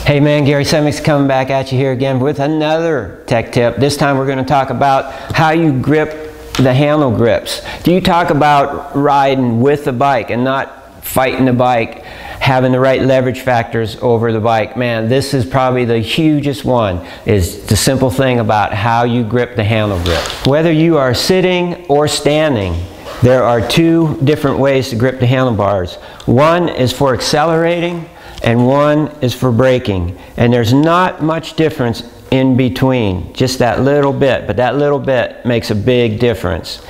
Hey man, Gary Semix coming back at you here again with another tech tip. This time we're going to talk about how you grip the handle grips. Do you talk about riding with the bike and not fighting the bike, having the right leverage factors over the bike? Man, this is probably the hugest one, is the simple thing about how you grip the handle grip. Whether you are sitting or standing, there are two different ways to grip the handlebars. One is for accelerating and one is for braking, and there's not much difference in between, just that little bit, but that little bit makes a big difference.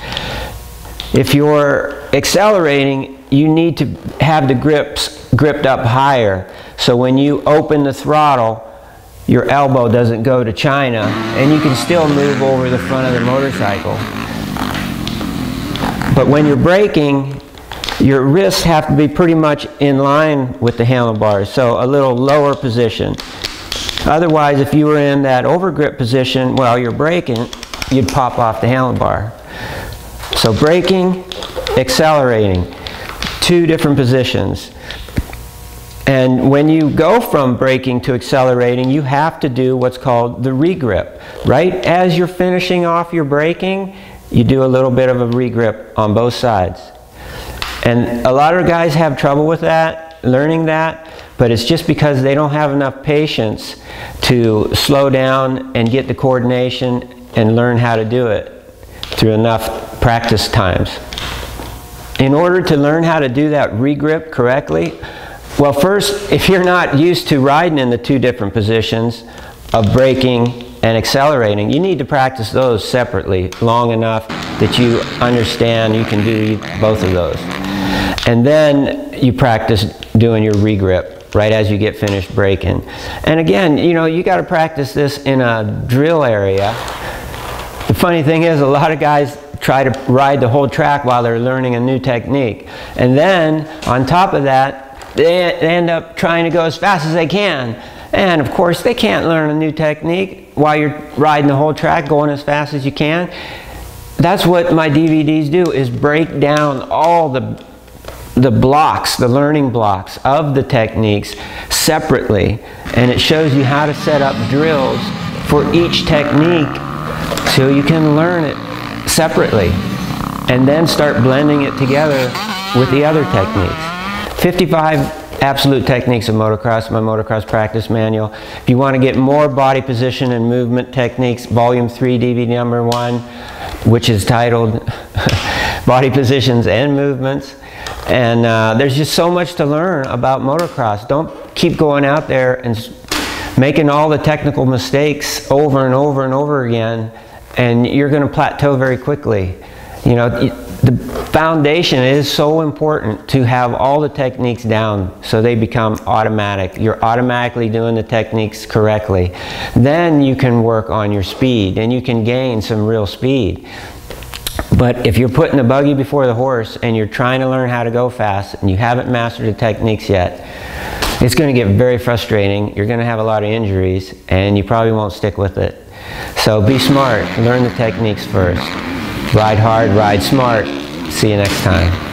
If you're accelerating, you need to have the grips gripped up higher, so when you open the throttle, your elbow doesn't go to China and you can still move over the front of the motorcycle. But when you're braking, your wrists have to be pretty much in line with the handlebars, so a little lower position. Otherwise, if you were in that overgrip position while you're braking, you'd pop off the handlebar. So braking, accelerating, two different positions. And when you go from braking to accelerating, you have to do what's called the regrip. Right as you're finishing off your braking, you do a little bit of a regrip on both sides. And a lot of guys have trouble with that, learning that, but it's just because they don't have enough patience to slow down and get the coordination and learn how to do it through enough practice times. In order to learn how to do that regrip correctly, well, first, if you're not used to riding in the two different positions of braking and accelerating, you need to practice those separately long enough that you understand you can do both of those. And then you practice doing your regrip right as you get finished braking. And again, you know, you got to practice this in a drill area. The funny thing is, a lot of guys try to ride the whole track while they're learning a new technique. And then, on top of that, they end up trying to go as fast as they can. And of course, they can't learn a new technique while you're riding the whole track, going as fast as you can. That's what my DVDs do, is break down all the blocks, the learning blocks of the techniques separately, and it shows you how to set up drills for each technique so you can learn it separately and then start blending it together with the other techniques. 55 absolute techniques of motocross, my motocross practice manual. If you want to get more body position and movement techniques, volume 3 DVD number 1, which is titled Body Positions and Movements. And there's just so much to learn about motocross. Don't keep going out there and making all the technical mistakes over and over and over again, and you're going to plateau very quickly. You know, the foundation is so important to have all the techniques down so they become automatic. You're automatically doing the techniques correctly. Then you can work on your speed and you can gain some real speed. But if you're putting the buggy before the horse and you're trying to learn how to go fast and you haven't mastered the techniques yet, it's going to get very frustrating. You're going to have a lot of injuries and you probably won't stick with it. So be smart. Learn the techniques first. Ride hard, ride smart. See you next time.